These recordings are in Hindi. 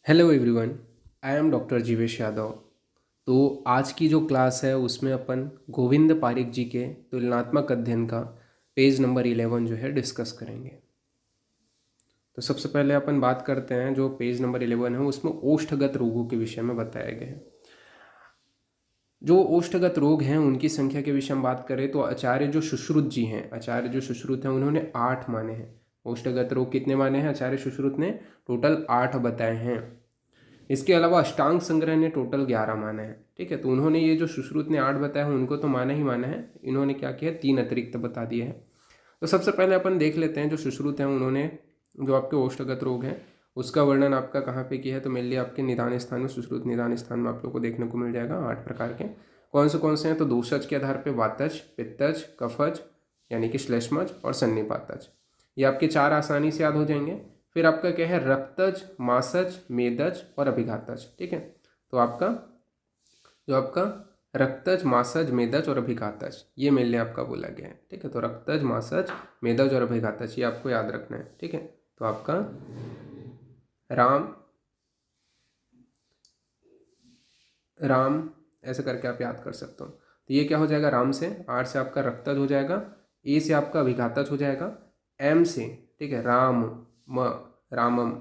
Hello everyone, I am doctor Jivesh Yadav. तो आज की जो क्लास है उसमें अपन गोविंद पारिक जी के तुलनात्मक अध्ययन का पेज नंबर 11 जो है डिस्कस करेंगे। तो सबसे पहले अपन बात करते हैं, जो पेज नंबर 11 है उसमें ओष्ठगत रोगों के विषय में बताया गया है। जो ओष्ठगत रोग हैं उनकी संख्या के विषय में बात करें तो आचार्य जो सुश्रुत जी हैं, आचार्य जो सुश्रुत हैं उन्होंने 8 माने हैं। ओष्ठगत रोग कितने माने हैं? आचार्य सुश्रुत ने टोटल 8 बताए हैं। इसके अलावा अष्टांग संग्रह ने टोटल 11 माना है। ठीक है, तो उन्होंने ये जो सुश्रुत ने 8 बताया है उनको तो माना ही माना है, इन्होंने क्या किया, 3 अतिरिक्त बता दिए हैं। तो सबसे पहले अपन देख लेते हैं जो सुश्रुत हैं उन्होंने जो आपके ओष्ठगत रोग हैं उसका वर्णन आपका कहाँ पे किया है। तो मेनली आपके निदान स्थान में, सुश्रुत निदान स्थान में आप लोग को देखने को मिल जाएगा 8 प्रकार के। कौन से हैं? तो दोषज के आधार पर वातज, पित्तज, कफज यानी कि श्लेष्मज और सन्निपातज, ये आपके 4 आसानी से याद हो जाएंगे। फिर आपका क्या है? रक्तज, मासज, मेदज और अभिघातज। ठीक है, तो आपका जो आपका रक्तज, मासज, मेदज और अभिघातज ये मेनली आपका बोला गया है। ठीक है, तो रक्तज, मासज, मेदज और अभिघातज ये आपको याद रखना है। ठीक है, तो आपका राम राम ऐसे करके आप याद कर सकते हो। तो ये क्या हो जाएगा? राम से, आर से आपका रक्तज हो जाएगा, ए से आपका अभिघातज हो जाएगा, एम से, ठीक है, राम म रामम,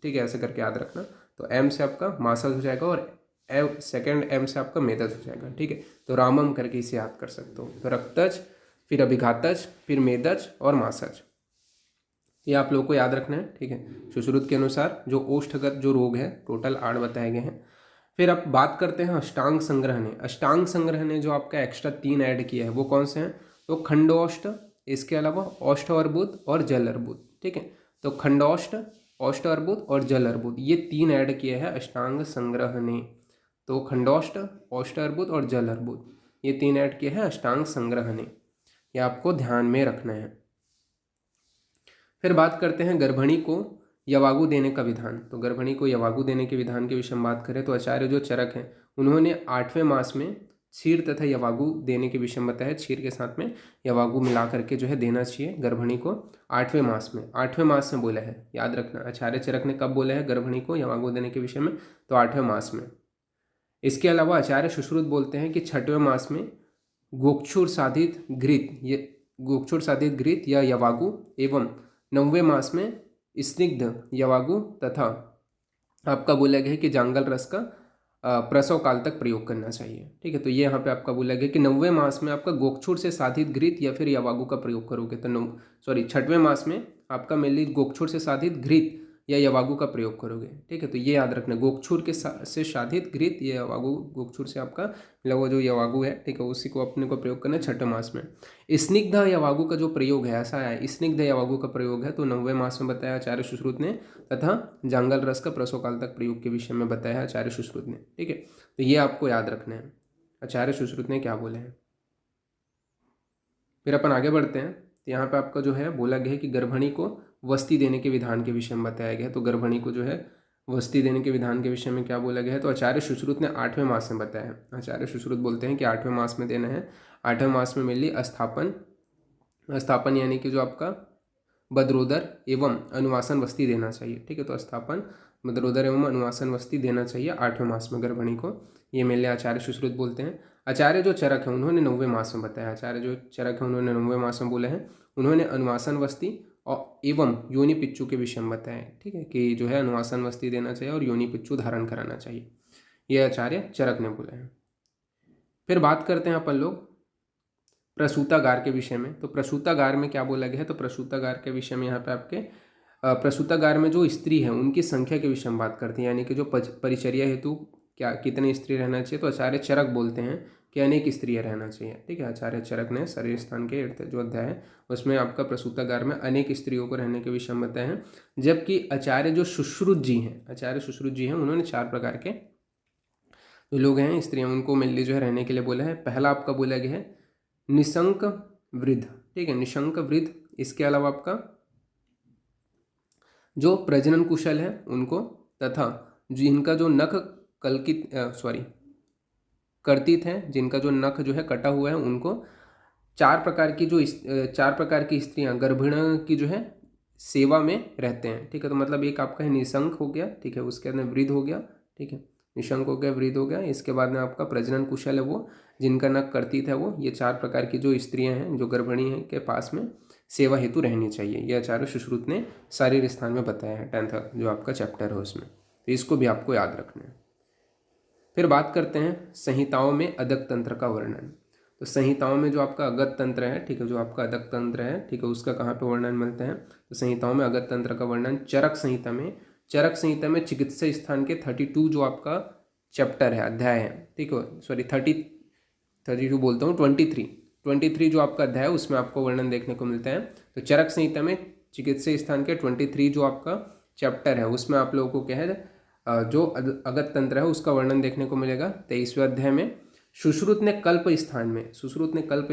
ठीक है, ऐसे करके याद रखना। तो एम से आपका मासज हो जाएगा और सेकेंड एम से आपका मेदज हो जाएगा। ठीक है, तो रामम करके इसे याद कर सकते हो। तो रक्तज, फिर अभिघातज, फिर मेदज और मासज, ये आप लोगों को याद रखना है। ठीक है, सुश्रुत के अनुसार जो ओष्ठगत जो रोग है टोटल 8 बताए गए हैं। फिर अब बात करते हैं अष्टांग संग्रह ने। अष्टांग संग्रह ने जो आपका एक्स्ट्रा 3 ऐड किया है वो कौन से हैं? तो खंडोष्ठ, इसके अलावा ओष्ठ अर्बुद और जल अर्बुद। ठीक है, तो खंडोष्ठ, ओष्ठ अर्बुद और जल अर्बुद ये 3 ऐड किए हैं अष्टांग संग्रह ने। तो खंडोष्ठ, ओष्ठ अर्बुद और जल अर्बुद ये 3 ऐड किए हैं अष्टांग संग्रह ने, ये आपको ध्यान में रखना है। फिर बात करते हैं गर्भिणी को यवागु देने का विधान। तो गर्भिणी को यवागु देने के विधान के विषय में बात करें तो आचार्य जो चरक हैं उन्होंने 8वें मास में क्षीर तथा यवागु देने के विषय में बताया। क्षीर के साथ में यवागु मिला करके जो है देना चाहिए गर्भिणी को 8वें मास में। 8वें मास में बोला है, याद रखना। आचार्य चरक ने कब बोला है गर्भिणी को यवागु देने के विषय में? तो 8वें मास में। इसके अलावा आचार्य सुश्रुत बोलते हैं कि 6वें मास में गोक्षुर साधित घृत, ये गोक्षुर साधित घृत या यवागु, एवं 9वें मास में स्निग्ध यवागु तथा आपका बोला गया है कि जांगल रस का प्रसव काल तक प्रयोग करना चाहिए। ठीक है, तो ये यहाँ पे आपका बोला गया कि 9वें मास में आपका गोक्षुर से साधित घृत या फिर यवागु का प्रयोग करोगे तो 6वें मास में आपका मेनली गोक्षुर से साधित घृत या यवागु का प्रयोग करोगे। ठीक है, तो ये याद रखना, गोक्षुर के से साधित घृत या यवागु, गोक्षुर से आपका मतलब वो जो यवागु है, ठीक है, उसी को अपने को प्रयोग करना है 6वें मास में। स्निग्ध यवागु का जो प्रयोग है, ऐसा है स्निग्ध यवागु का प्रयोग है तो 9वें मास में बताया आचार्य सुश्रुत ने, तथा जांगल रस का प्रसव काल तक प्रयोग के विषय में बताया आचार्य सुश्रुत ने। ठीक है, तो ये आपको याद रखना है आचार्य सुश्रुत ने क्या बोले हैं। फिर अपन आगे बढ़ते हैं, तो यहाँ पे आपका जो है बोला गया है कि गर्भिणी को वस्ती देने के विधान के विषय में बताया गया है। तो गर्भिणी को जो है वस्ती देने के विधान के विषय में क्या बोला गया है? तो आचार्य सुश्रुत ने 8वें मास में बताया है। आचार्य सुश्रुत बोलते हैं कि 8वें मास में देना है। 8वें मास में मिली अस्थापन यानी कि जो आपका बद्रोदर एवं अनुवासन वस्ती देना चाहिए। ठीक है, तो अस्थापन, बद्रोदर एवं अनुवासन वस्ती देना चाहिए 8वें मास में गर्भिणी को, ये मेनली आचार्य सुश्रुत बोलते हैं। आचार्य जो चरक है उन्होंने 9वें मास में बताया। आचार्य जो चरक है उन्होंने 9वें मास में बोले हैं, उन्होंने अनुवासन वस्ती और एवं योनि पिच्चू के विषय में बताया। ठीक है, कि जो है अनुवासन वस्ती देना चाहिए और योनि पिच्चू धारण कराना चाहिए, ये आचार्य चरक ने बोले हैं। फिर बात करते हैं अपन लोग प्रसूतागार के विषय में। तो प्रसूतागार में क्या बोला गया है? तो प्रसूतागार के विषय में यहाँ पे आपके प्रसूतागार में जो स्त्री है उनकी संख्या के विषय में बात करते हैं, यानी कि जो परिचर्या हेतु क्या कितने स्त्री रहना चाहिए। तो आचार्य चरक बोलते हैं कि अनेक स्त्रियाँ रहना चाहिए। ठीक है, आचार्य चरक ने शरीर स्थान के जो अध्याय है उसमें आपका प्रसूतागार में अनेक स्त्रियों को रहने के विषय में बताए हैं। जबकि आचार्य जो सुश्रुत जी हैं, आचार्य सुश्रुत जी हैं, उन्होंने 4 प्रकार के जो लोग हैं स्त्रियाँ उनको मिलने जो है रहने के लिए बोला है। पहला आपका बोला गया है निशंक वृद्ध। ठीक है, निशंक वृद्ध। इसके अलावा आपका जो प्रजनन कुशल है उनको, तथा जिनका जो नख कलकित कर्तित है, जिनका जो नख जो है कटा हुआ है उनको। 4 प्रकार की स्त्रियां गर्भिणी की जो है सेवा में रहते हैं, ठीक है। तो मतलब एक आपका है निशंक हो गया, ठीक है, उसके अंदर वृद्ध हो गया, ठीक है, निशंक हो गया, वृद्ध हो गया। इसके बाद में आपका प्रजनन कुशल है वो, जिनका नख कर्तित है वो। ये 4 प्रकार की जो स्त्रियां हैं जो गर्भिणी हैं के पास में सेवा हेतु रहनी चाहिए। यह चारों सुश्रुत ने शारीर स्थान में बताया है 10th जो आपका चैप्टर है उसमें, तो इसको भी आपको याद रखना है। फिर बात करते हैं संहिताओं में अदक तंत्र का वर्णन। तो संहिताओं में जो आपका अगत तंत्र है, ठीक है, जो आपका अदक तंत्र है, ठीक है, उसका कहाँ पे वर्णन मिलता है? तो संहिताओं में अगत तंत्र का वर्णन चरक संहिता में, चरक संहिता में चिकित्सा स्थान के 32 जो आपका चैप्टर है, अध्याय है, ठीक है, सॉरी 32 बोलता हूँ, 23 जो आपका अध्याय है उसमें आपको वर्णन देखने को मिलता है। तो चरक संहिता में चिकित्सा स्थान के 23 जो आपका चैप्टर है उसमें आप लोगों को क्या है, जो अगत तंत्र है उसका वर्णन देखने को मिलेगा। 23वें अध्याय में सुश्रुत ने कल्प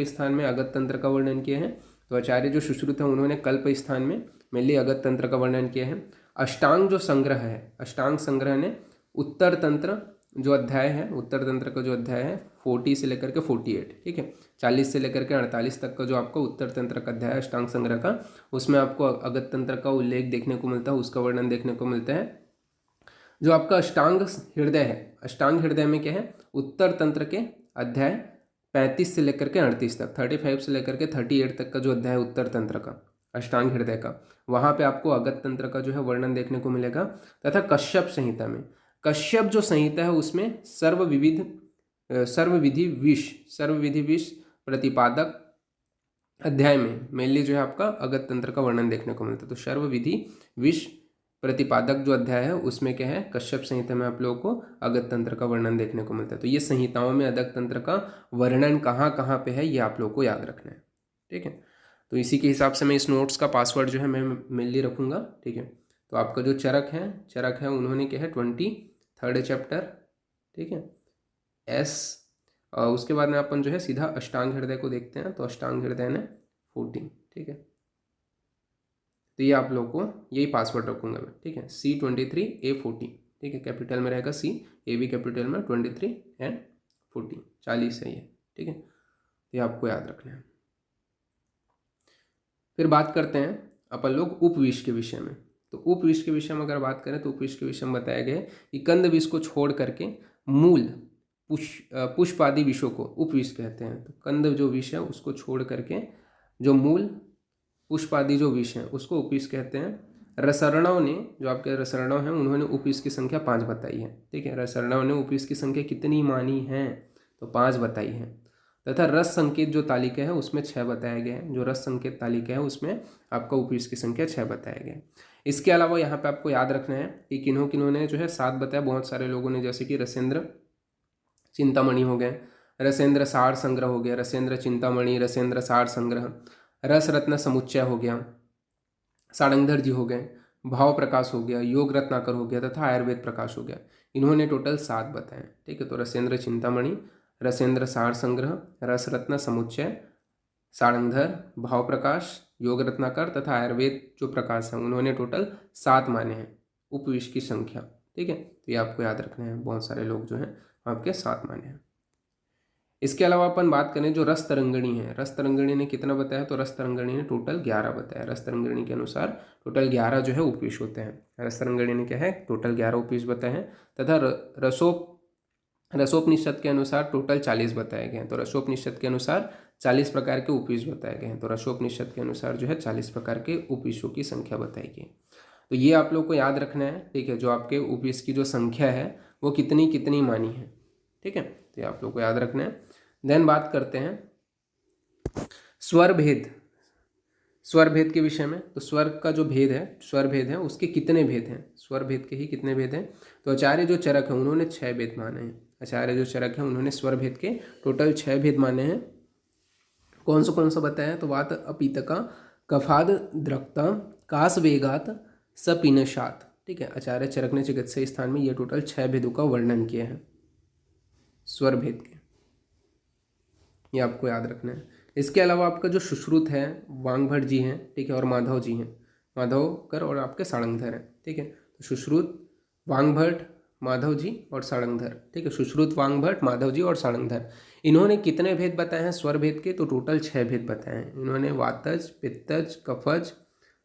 स्थान में अगत तंत्र का वर्णन किया है। तो आचार्य जो सुश्रुत है उन्होंने कल्प स्थान में मेनली अगत तंत्र का वर्णन किया है। अष्टांग जो संग्रह है, अष्टांग संग्रह ने उत्तर तंत्र जो अध्याय है, उत्तर तंत्र का जो अध्याय है 40 से लेकर के 48, ठीक है, 40 से लेकर के 48 तक का जो आपका उत्तर तंत्र का अध्याय है अष्टांग संग्रह का, उसमें आपको अगत तंत्र का उल्लेख देखने को मिलता है, उसका वर्णन देखने को मिलता है। जो आपका अष्टांग हृदय है, अष्टांग हृदय में क्या है, उत्तर तंत्र के अध्याय 35 से लेकर के 38 तक, 35 से लेकर के 38 तक का जो अध्याय उत्तर तंत्र का अष्टांग हृदय का, वहाँ पे आपको अगत तंत्र का जो है वर्णन देखने को मिलेगा। तथा कश्यप संहिता में, कश्यप जो संहिता है उसमें सर्वविधि विष प्रतिपादक अध्याय में मेनली जो है आपका अगत तंत्र का वर्णन देखने को मिलता है। तो सर्वविधि विष प्रतिपादक जो अध्याय है उसमें क्या है, कश्यप संहिता में आप लोगों को अगत तंत्र का वर्णन देखने को मिलता है। तो ये संहिताओं में अगत तंत्र का वर्णन कहाँ कहाँ पे है ये आप लोगों को याद रखना है, ठीक है। तो इसी के हिसाब से मैं इस नोट्स का पासवर्ड जो है मैं मेनली रखूँगा, ठीक है। तो आपका जो चरक है उन्होंने क्या है 23rd चैप्टर, ठीक है, उसके बाद में अपन जो है सीधा अष्टांग हृदय को देखते हैं। तो अष्टांग हृदय ने 14, ठीक है। तो ये आप लोगों को यही पासवर्ड रखूंगा मैं, ठीक है, C23A14, ठीक है, कैपिटल में रहेगा C, A भी कैपिटल में, 23 एंड 14, 40 है ये, ठीक है। ये आपको याद रखना है। फिर बात करते हैं अपन लोग उपविष के विषय में। तो उपविष के विषय में अगर बात करें तो उपविष के विषय में बताया गया है कि कंद विष को छोड़ करके मूल पुष्पादि विषों को उपविष कहते हैं। तो कंद जो विष है उसको छोड़ करके जो मूल पुष्पादि जो विष है उसको उपविष कहते हैं। रसर्णव ने, जो आपके रसर्णव हैं, उन्होंने उपविष की संख्या 5 बताई है, ठीक है। रसर्णव ने उपविष की संख्या कितनी मानी है? तो 5 बताई है। तथा रस संकेत जो तालिका है उसमें 6 बताया गया है। जो रस संकेत तालिका है उसमें आपका उपविष की संख्या 6 बताया गया है। इसके अलावा यहाँ पे आपको याद रखना है कि किन्हों ने जो है 7 बताया, बहुत सारे लोगों ने, जैसे कि रसेंद्र चिंतामणि हो गए, रसेंद्र सार संग्रह हो गया, रसेंद्र चिंतामणि, रसेंद्र सार संग्रह, रस रत्न समुच्चय हो गया, सारंगधर जी हो गए, भाव प्रकाश हो गया, योग रत्नाकर हो गया तथा आयुर्वेद प्रकाश हो गया। इन्होंने टोटल 7 बताए, ठीक है। तो रसेंद्र चिंतामणि, रसेंद्र सार संग्रह, रस रत्न समुच्चय, सारंगधर, भाव प्रकाश, योग रत्नाकर तथा आयुर्वेद जो प्रकाश है, उन्होंने टोटल 7 माने हैं उपविष की संख्या, ठीक है। तो ये आपको याद रखना है, बहुत सारे लोग जो हैं आपके 7 माने हैं। इसके अलावा अपन बात करें जो रस तरंगिणी है, रस तरंगिणी ने कितना बताया? तो रस तरंगिणी ने टोटल 11 बताया। रस तरंगिणी के अनुसार टोटल 11 जो है उपविष होते हैं। रस तरंगिणी ने क्या है, टोटल 11 उपविष बताए हैं। तथा रसोपनिषद के अनुसार टोटल 40 बताए गए हैं। तो रसोपनिषद के अनुसार 40 प्रकार के उपविष बताए गए हैं। तो रसोपनिषद के अनुसार जो है 40 प्रकार के उपविषों की संख्या बताई गई। तो ये आप लोग को याद रखना है, ठीक है, जो आपके उपविष की जो संख्या है वो कितनी कितनी मानी है, ठीक है। तो ये आप लोग को याद रखना है। देन बात करते हैं स्वर भेद के विषय में। तो स्वर का जो भेद है, स्वर भेद है, उसके कितने भेद हैं? स्वर भेद के ही कितने भेद हैं? तो आचार्य जो चरक है उन्होंने 6 भेद माने हैं। आचार्य जो चरक है उन्होंने स्वर भेद के टोटल 6 भेद माने हैं। कौन सा बताया है? तो वात अपीतका, कफाद द्रक्ता, कास वेगात, सपिनशात, ठीक है। आचार्य चरक ने चिकित्सा स्थान में ये टोटल 6 भेदों का वर्णन किया है स्वर भेद के, ये आपको याद रखना है। इसके अलावा आपका जो सुश्रुत है, वांगभट जी हैं, ठीक है, और माधव जी हैं, माधवकर और आपके सारंगधर हैं, ठीक है। तो सुश्रुत, वांगभट, माधव जी और सारंगधर, ठीक है। सुश्रुत, वांगभट, माधव जी और सारंगधर, इन्होंने कितने भेद बताए हैं स्वर भेद के? तो टोटल 6 भेद बताए हैं इन्होंने। वातज, पित्तज, कफज,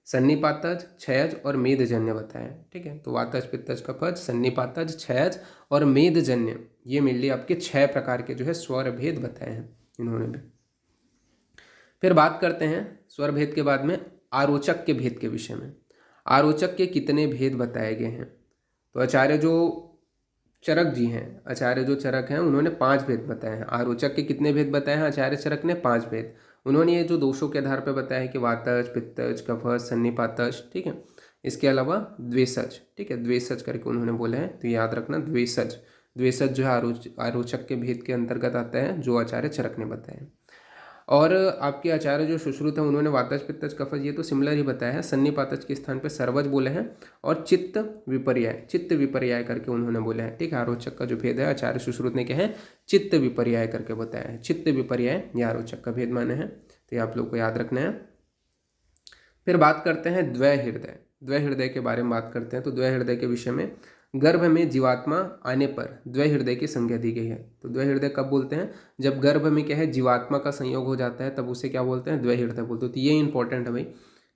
सन्निपातज, क्षयज और मेदजन्य बताया है। ठीक है, तो वातज, पित्तज, कफज, सन्निपातज, क्षयज और मेदजन्य, ये मेनली आपके 6 प्रकार के जो है स्वर भेद बताए हैं इन्होंने भी। फिर बात करते हैं स्वर भेद के बाद में आरोचक के भेद के विषय में। आरोचक के कितने भेद बताए गए हैं? तो आचार्य जो चरक जी हैं, आचार्य जो चरक हैं, उन्होंने 5 भेद बताए हैं। आरोचक के कितने भेद बताए हैं? आचार्य चरक ने 5 भेद। उन्होंने ये जो दोषों के आधार पर बताया है कि वातज, पित्तज, कफज, सन्निपातज, ठीक है, इसके अलावा द्वेषज, ठीक है, द्वेषज करके उन्होंने बोला है, तो याद रखना द्वेषज। द्वेषज जो है आरोचक के भेद के अंतर्गत आता है, जो आचार्य चरक ने बताया। और आपके आचार्य जो सुश्रुत हैं, उन्होंने वातज, पित्तज, कफज ये तो सिमिलर ही बताया है। सन्निपातज के स्थान पे सर्वज बोले हैं और चित्त विपर्याय करके उन्होंने बोले हैं। ठीक है, आरोचक का जो भेद है आचार्य सुश्रुत ने क्या है, चित्त विपर्याय करके बताया है। चित्त विपर्याय ये आरोचक का भेद माने हैं, तो ये आप लोग को याद रखना है। फिर बात करते हैं द्वैहृदय। द्वैहृदय के बारे में बात करते हैं। तो द्वैहृदय के विषय में गर्भ में जीवात्मा आने पर द्वैहृदय की संज्ञा दी गई है। तो द्वैहृदय कब बोलते हैं? जब गर्भ में क्या है, जीवात्मा का संयोग हो जाता है, तब उसे क्या बोलते हैं? द्वैहृदय बोलते हैं। तो ये इंपॉर्टेंट है भाई,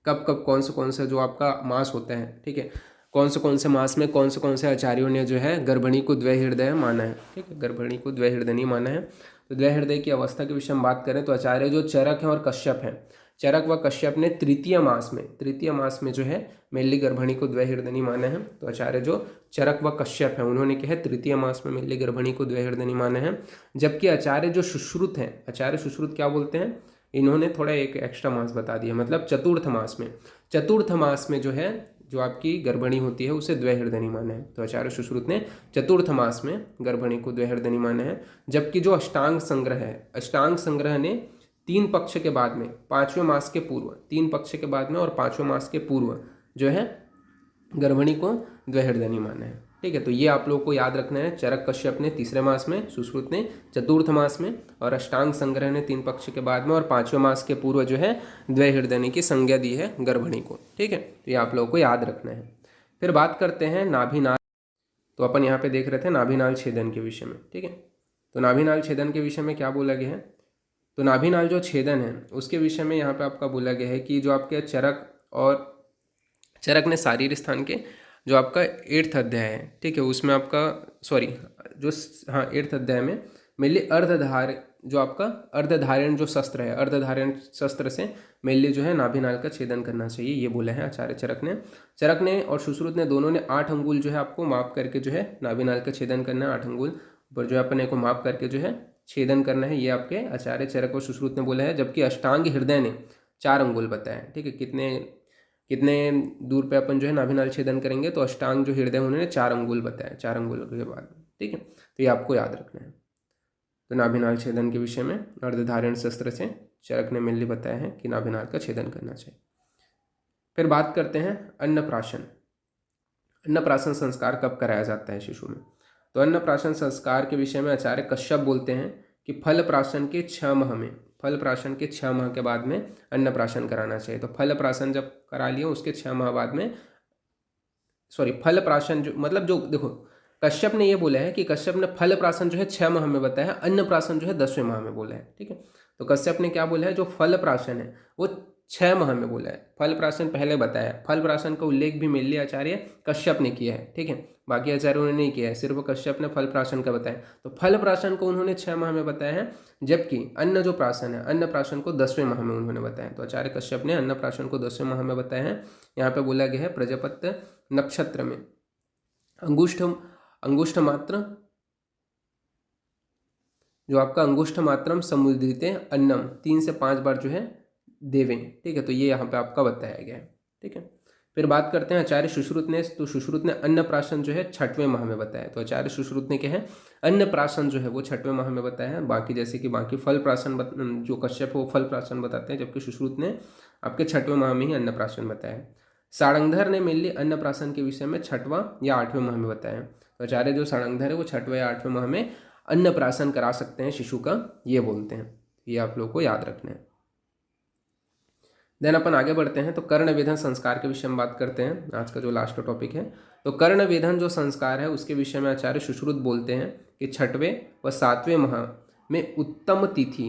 कब कब कौन से जो आपका मास होता है, ठीक है, कौन से मास में कौन से आचार्यों ने जो है गर्भिणी को द्वैहृदय माना है। ठीक है, गर्भिणी को द्वैहृदय नहीं माना है। तो द्वैहृदय की अवस्था के विषय में बात करें तो आचार्य जो चरक हैं और कश्यप हैं, चरक व कश्यप ने तृतीय मास में जो है मेनली गर्भिणी को द्वैहृदयनी माना है। तो आचार्य जो चरक व कश्यप हैं, उन्होंने क्या है, तृतीय मास में मेनली गर्भिणी को द्वैहृदयनी माना है। जबकि आचार्य जो सुश्रुत हैं, आचार्य सुश्रुत क्या बोलते हैं, इन्होंने थोड़ा एक एक्स्ट्रा मास बता दिया, मतलब चतुर्थ मास में जो है जो आपकी गर्भिणी होती है उसे द्वैहृदयनी माना है। तो आचार्य सुश्रुत ने चतुर्थ मास में गर्भिणी को द्वैहृदयनी माना है। जबकि जो अष्टांग संग्रह है, अष्टांग संग्रह ने 3 पक्ष के बाद में 5वें मास के पूर्व, 3 पक्ष के बाद में और 5वें मास के पूर्व जो है गर्भिणी को द्वैहृदयनी माना है। ठीक है, तो ये आप लोगों को याद रखना है। चरक कश्यप ने तीसरे मास में, सुश्रुत ने चतुर्थ मास में और अष्टांग संग्रह ने 3 पक्ष के बाद में और 5वें मास के पूर्व जो है द्वैहृदयनी की संज्ञा दी है गर्भिणी को। ठीक है, तो ये आप लोगों को याद रखना है। फिर बात करते हैं नाभिनाल। तो अपन यहाँ पे देख रहे थे नाभिनाल छेदन के विषय में। ठीक है, तो नाभिनाल छेदन के विषय में क्या बोला गया है? तो नाभिनाल जो छेदन है उसके विषय में यहाँ पे आपका बोला गया है कि जो आपके चरक ने शारीर स्थान के जो आपका 8th अध्याय है, ठीक है, उसमें आपका एट्थ अध्याय में मेनली जो आपका अर्धधारण जो शस्त्र है, अर्धधारण शस्त्र से मेनली जो है नाभिनाल का छेदन करना चाहिए, ये बोला है आचार्य चरक ने और सुश्रुत ने दोनों ने 8 अंगुल जो है आपको माप करके जो है नाभिनाल का छेदन करना है। 8 अंगुल पर जो अपने को माप करके जो है छेदन करना है, ये आपके आचार्य चरक और सुश्रुत ने बोला है। जबकि अष्टांग हृदय ने 4 अंगुल बताया। ठीक है, कितने दूर पे अपन जो है नाभिनाल छेदन करेंगे? तो अष्टांग जो हृदय उन्होंने 4 अंगुल बताया, 4 अंगुल के बाद। ठीक है, तो ये आपको याद रखना है। तो नाभिनाल छेदन के विषय में अर्धधारण शस्त्र से चरक ने मेनली बताया है कि नाभिनाल का छेदन करना चाहिए। फिर बात करते हैं अन्नप्राशन। अन्नप्राशन संस्कार कब कराया जाता है शिशु में? तो अन्नप्राशन संस्कार के विषय में आचार्य कश्यप बोलते हैं कि फलप्राशन के 6 माह के बाद में अन्नप्राशन कराना चाहिए। तो फलप्राशन जब करा लिया उसके 6 माह बाद में, फलप्राशन जो मतलब जो देखो कश्यप ने ये बोला है कि कश्यप ने फलप्राशन जो है 6 माह में बताया है, अन्नप्राशन जो है 10वें माह में बोला है। ठीक है, तो कश्यप ने क्या बोला है, जो फलप्राशन है वो 6 माह में बोला है, फलप्राशन पहले बताया है। फलप्राशन का उल्लेख भी मेनली आचार्य कश्यप ने किया है। ठीक है, बाकी आचार्यों ने नहीं किया है, सिर्फ कश्यप ने फलप्राशन का बताया। तो फलप्राशन को उन्होंने 6 माह में बताया है, जबकि अन्न जो प्राशन है, अन्नप्राशन को 10वें माह में उन्होंने बताया। तो आचार्य कश्यप ने अन्नप्राशन को 10वें माह में बताया है। यहाँ पे बोला गया है प्रजापत्य नक्षत्र में अंगुष्ठ मात्र जो आपका अंगुष्ठ मात्रम समुद्रिते अन्नम 3 से 5 बार जो है देवें। ठीक है, तो ये यहाँ पे आपका बताया गया है। ठीक है, फिर बात करते हैं आचार्य सुश्रुत ने। तो सुश्रुत ने अन्नप्राशन जो है 6वें माह में बताया। तो आचार्य सुश्रुत ने क्या है, अन्नप्राशन जो है वो 6वें माह में बताया है। बाकी जैसे कि बाकी फलप्राशन जो कश्यप है वो फलप्राशन बताते हैं, जबकि सुश्रुत ने आपके 6वें माह में ही अन्नप्राशन बताया। सारंगधर ने मेनली अन्नप्राशन के विषय में 6वां या 8वें माह में बताया। तो आचार्य जो सारंगधर है वो 6वें या 8वें माह में अन्नप्राशन करा सकते हैं शिशु का, ये बोलते हैं। ये आप लोगों को याद रखना है। देन अपन आगे बढ़ते हैं तो कर्ण वेधन संस्कार के विषय में बात करते हैं, आज का जो लास्ट टॉपिक है। तो कर्ण वेधन जो संस्कार है उसके विषय में आचार्य सुश्रुत बोलते हैं कि 6वें व 7वें माह में उत्तम तिथि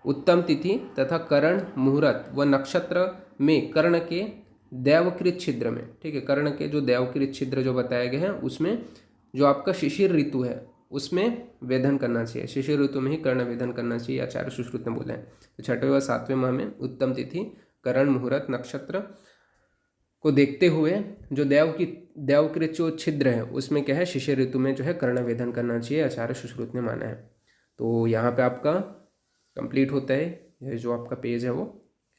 उत्तम तिथि तथा करण मुहूर्त व नक्षत्र में कर्ण के दैवकृत छिद्र में, ठीक है, कर्ण के जो दैवकृत छिद्र जो बताए गए हैं उसमें जो आपका शिशिर ऋतु है उसमें वेधन करना चाहिए। शिशिर ऋतु में ही कर्ण वेधन करना चाहिए, आचार्य सुश्रुत ने बोला है। तो 6वें व 7वें माह में उत्तम तिथि करण मुहूर्त नक्षत्र को देखते हुए जो दैवकृत जो छिद्र है उसमें क्या है, शिशिर ऋतु में जो है कर्ण वेधन करना चाहिए, आचार्य सुश्रुत ने माना है। तो यहाँ पे आपका कंप्लीट होता है ये जो आपका पेज है वो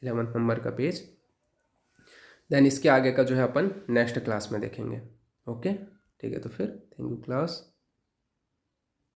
11 नंबर का पेज। देन इसके आगे का जो है अपन नेक्स्ट क्लास में देखेंगे। ओके, ठीक है, तो फिर थैंक यू क्लास।